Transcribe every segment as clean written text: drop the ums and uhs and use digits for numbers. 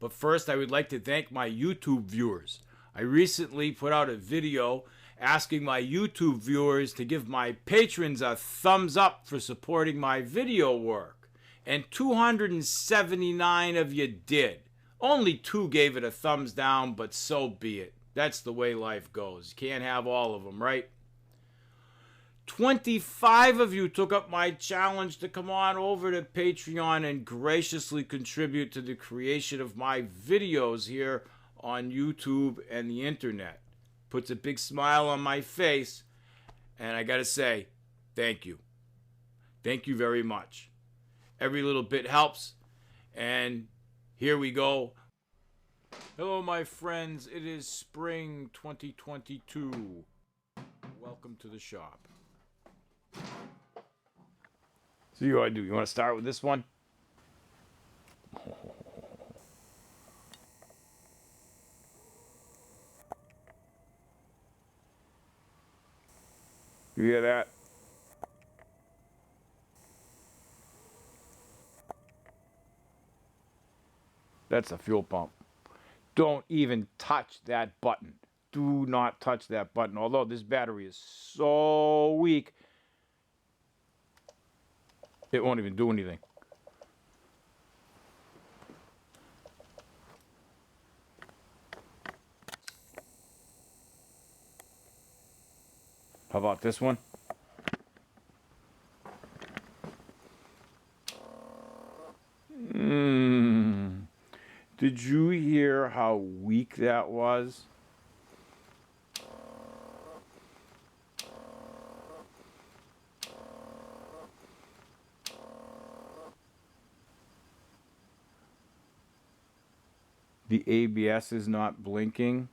But first, I would like to thank my YouTube viewers. I recently put out a video asking my YouTube viewers to give my patrons a thumbs up for supporting my video work. And 279 of you did. Only 2 gave it a thumbs down, but so be it. That's the way life goes. You can't have all of them, right? 25 of you took up my challenge to come on over to Patreon and graciously contribute to the creation of my videos here on YouTube and the internet. Puts a big smile on my face, and I gotta say, thank you. Thank you very much. Every little bit helps, and here we go. Hello, my friends. It is spring 2022. Welcome to the shop. So you want to do? You want to start with this one? You hear that? That's a fuel pump. Don't even touch that button. Do not touch that button. Although this battery is so weak, it won't even do anything. How about this one? Did you hear how weak that was? The ABS is not blinking.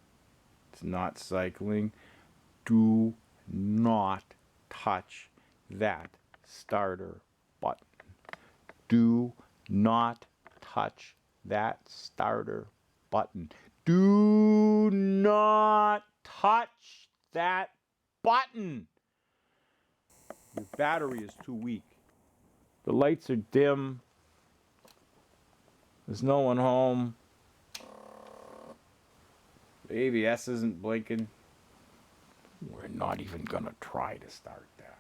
It's not cycling. Do not touch that starter button. Do not touch that starter button. Do not touch that button. Your battery is too weak. The lights are dim. There's no one home. The ABS isn't blinking. We're not even gonna try to start that.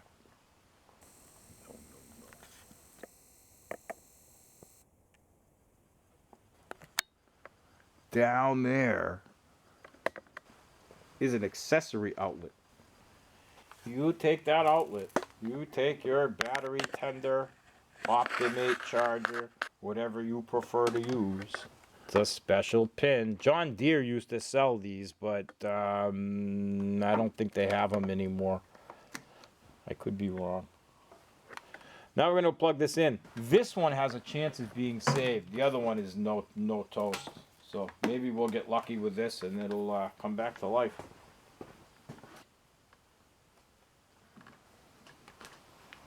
No, no, no. Down there is an accessory outlet. You take that outlet. You take your battery tender, Optimate charger, whatever you prefer to use. It's a special pin. John Deere used to sell these, but I don't think they have them anymore. I could be wrong. Now we're going to plug this in. This one has a chance of being saved. The other one is no toast. So maybe we'll get lucky with this and it'll come back to life.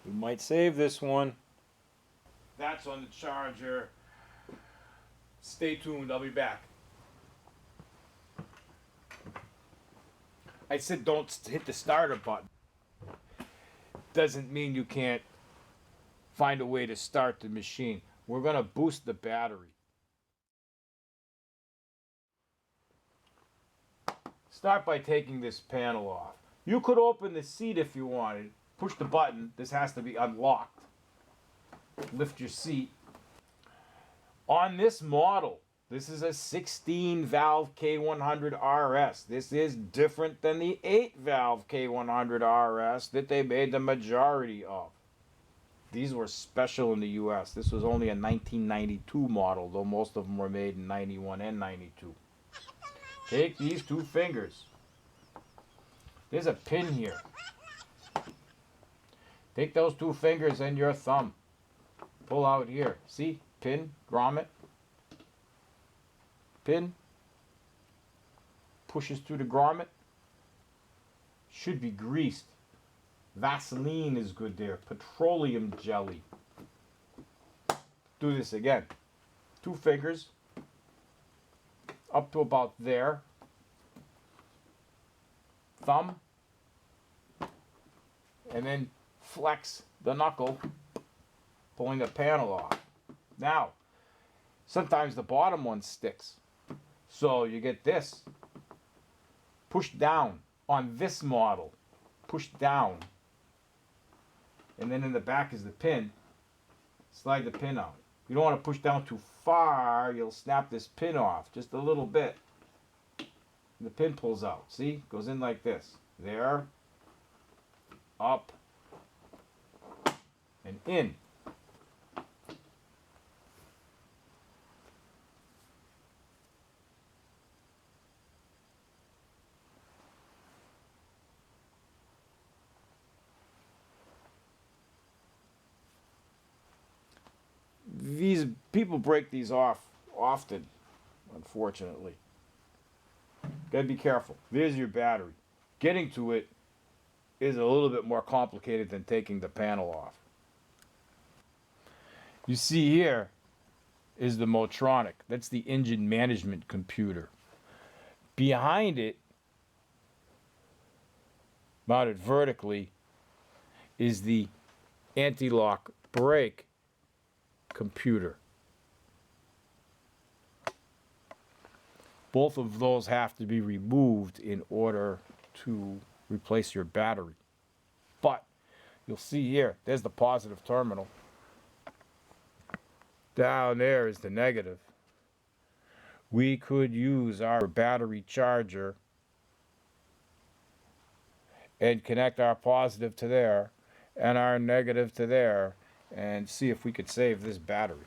We might save this one. That's on the charger. Stay tuned, I'll be back. I said don't hit the starter button. Doesn't mean you can't find a way to start the machine. We're going to boost the battery. Start by taking this panel off. You could open the seat if you wanted. Push the button. This has to be unlocked. Lift your seat. On this model, this is a 16-valve K100RS. This is different than the 8-valve K100RS that they made the majority of. These were special in the US. This was only a 1992 model, though most of them were made in 91 and 92. Take these two fingers. There's a pin here. Take those two fingers and your thumb. Pull out here. See? Pin, grommet. Pin. Pushes through the grommet. Should be greased. Vaseline is good there. Petroleum jelly. Do this again. Two fingers. Up to about there. Thumb. And then flex the knuckle, pulling the panel off. Now, sometimes the bottom one sticks. So you get this. Push down on this model. Push down. And then in the back is the pin. Slide the pin out. You don't want to push down too far. You'll snap this pin off just a little bit. And the pin pulls out. See? Goes in like this. There. Up. And in. These people break these off often, unfortunately. Gotta be careful. There's your battery. Getting to it is a little bit more complicated than taking the panel off. You see here is the Motronic. That's the engine management computer. Behind it, mounted vertically, is the anti-lock brake computer. Both of those have to be removed in order to replace your battery. But you'll see here, there's the positive terminal. Down there is the negative. We could use our battery charger and connect our positive to there and our negative to there and see if we could save this battery.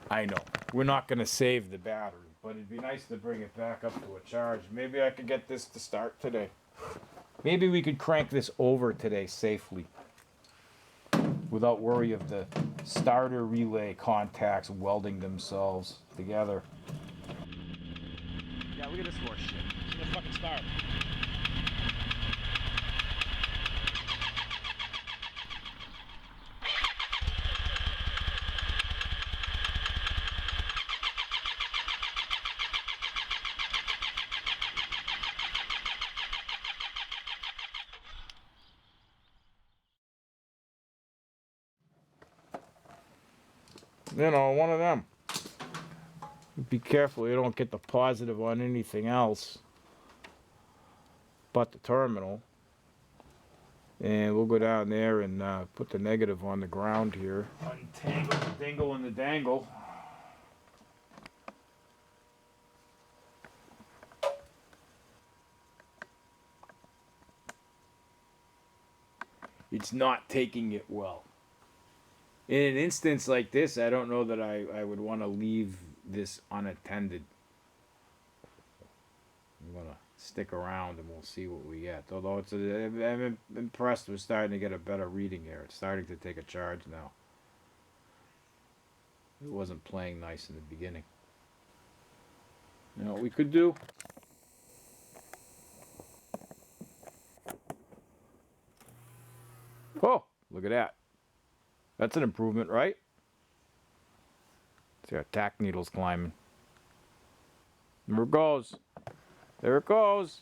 I know, we're not going to save the battery, but it'd be nice to bring it back up to a charge. Maybe I could get this to start today. Maybe we could crank this over today safely without worry of the starter relay contacts welding themselves together. Yeah, look at this horse shit. It's gonna fucking start. You know, one of them. Be careful you don't get the positive on anything else but the terminal. And we'll go down there and put the negative on the ground here. Untangle the dingle and the dangle. It's not taking it well. In an instance like this, I don't know that I would want to leave this unattended. I'm going to stick around and we'll see what we get. Although I'm impressed we're starting to get a better reading here. It's starting to take a charge now. It wasn't playing nice in the beginning. You know what we could do? Oh, look at that. That's an improvement, right? See our tack needles climbing. There it goes. There it goes.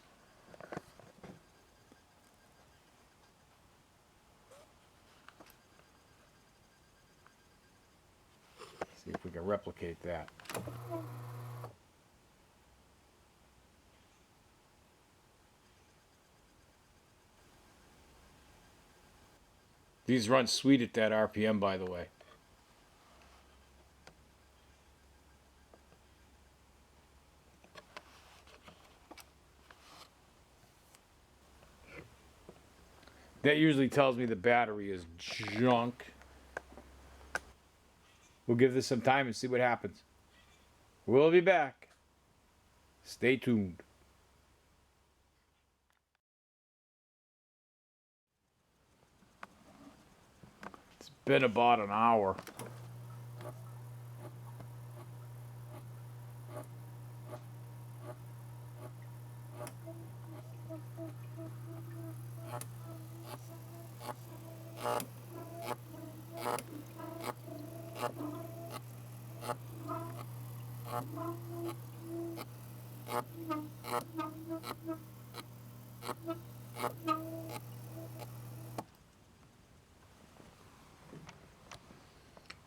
See if we can replicate that. These run sweet at that RPM, by the way. That usually tells me the battery is junk. We'll give this some time and see what happens. We'll be back. Stay tuned. It's been about an hour.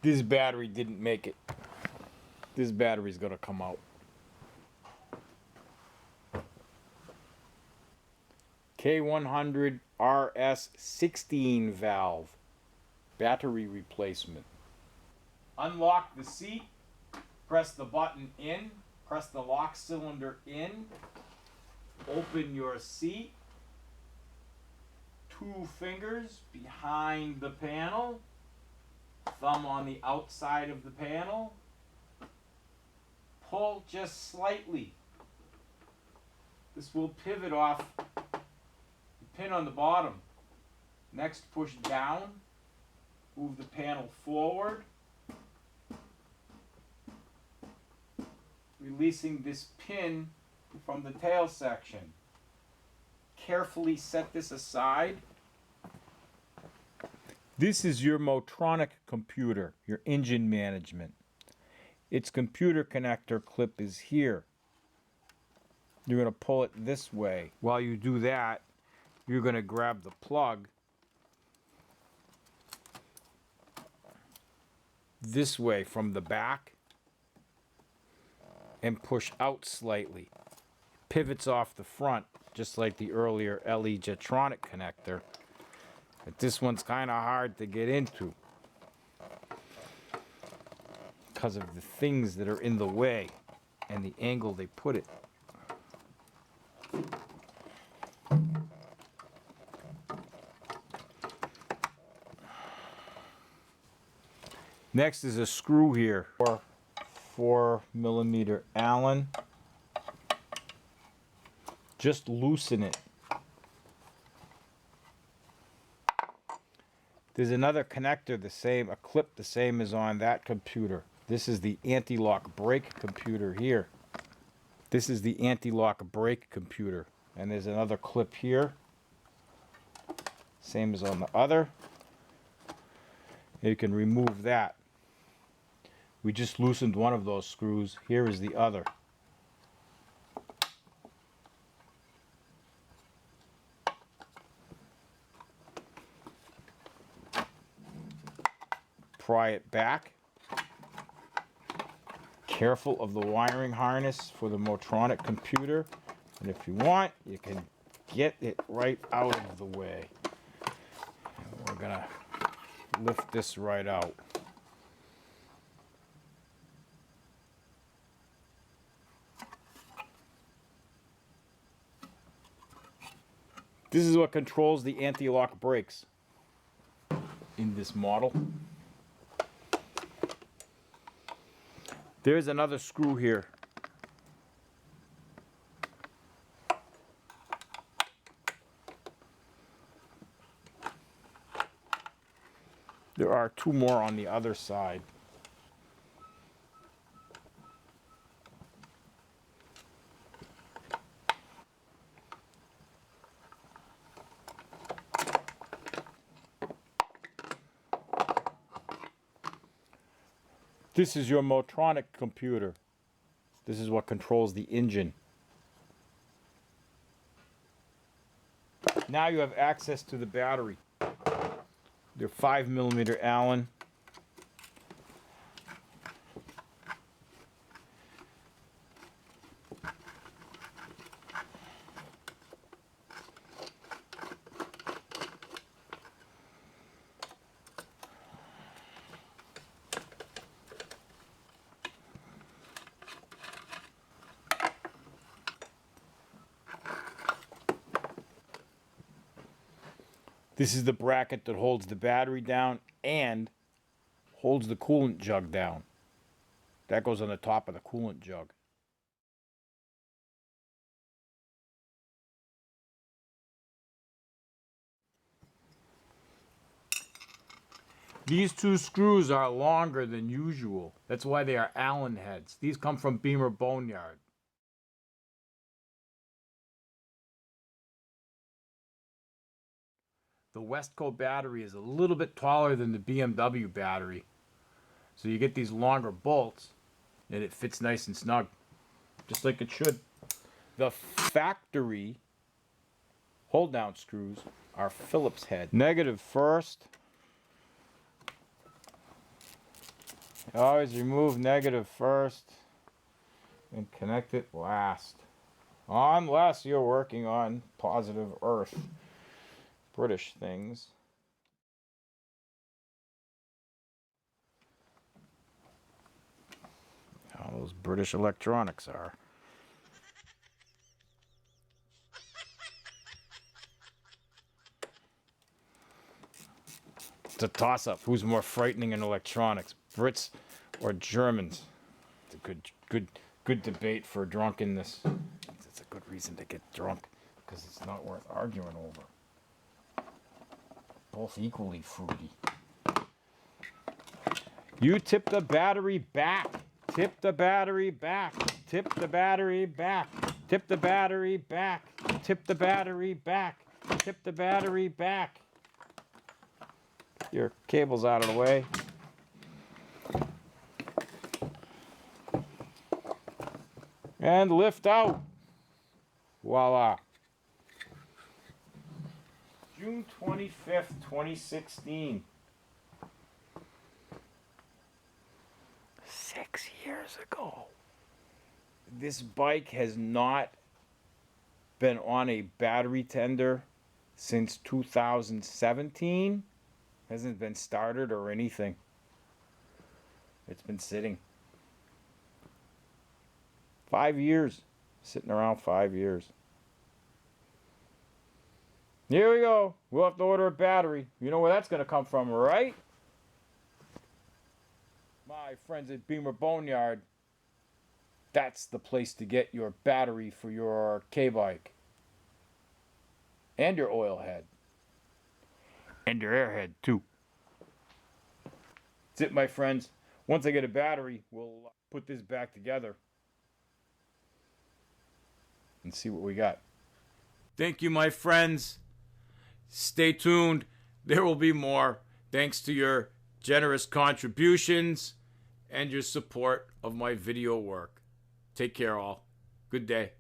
This battery didn't make it. This battery's gonna come out. K100RS 16 valve battery replacement. Unlock the seat, press the button in, press the lock cylinder in, open your seat, 2 fingers behind the panel, thumb on the outside of the panel, pull just slightly. This will pivot off the pin on the bottom. Next, push down, move the panel forward, releasing this pin from the tail section. Carefully set this aside. This is your Motronic computer, your engine management. Its computer connector clip is here. You're going to pull it this way. While you do that, you're going to grab the plug this way from the back and push out slightly. Pivots off the front, just like the earlier LE Jetronic connector. But this one's kind of hard to get into because of the things that are in the way and the angle they put it. Next is a screw here, 4mm Allen. Just loosen it. There's another connector, a clip the same as on that computer. This is the anti-lock brake computer here. This is the anti-lock brake computer. And there's another clip here. Same as on the other. You can remove that. We just loosened one of those screws. Here is the other. Pry it back. Careful of the wiring harness for the Motronic computer. And if you want, you can get it right out of the way. And we're gonna lift this right out. This is what controls the anti-lock brakes in this model. There's another screw here. There are 2 more on the other side. This is your Motronic computer. This is what controls the engine. Now you have access to the battery. They're 5mm Allen. This is the bracket that holds the battery down and holds the coolant jug down. That goes on the top of the coolant jug. These 2 screws are longer than usual. That's why they are Allen heads. These come from Beamer Boneyard. The Westco battery is a little bit taller than the BMW battery. So you get these longer bolts and it fits nice and snug, just like it should. The factory hold down screws are Phillips head. Negative first. Always remove negative first and connect it last. Unless you're working on positive earth. British things. How those British electronics are. It's a toss-up. Who's more frightening in electronics, Brits or Germans? It's a good debate for drunkenness. It's a good reason to get drunk, because it's not worth arguing over. Both equally fruity. You tip the battery back. Tip the battery back. Tip the battery back. Tip the battery back. Tip the battery back. Tip the battery back. Your cable's out of the way. And lift out. Voila. June 25th, 2016. 6 years ago. This bike has not been on a battery tender since 2017. Hasn't been started or anything. It's been sitting. 5 years. Sitting around 5 years. Here we go. We'll have to order a battery. You know where that's going to come from, right? My friends at Beamer Boneyard. That's the place to get your battery for your K-bike. And your oil head. And your airhead, too. That's it, my friends. Once I get a battery, we'll put this back together and see what we got. Thank you, my friends. Stay tuned. There will be more. Thanks to your generous contributions and your support of my video work. Take care, all. Good day.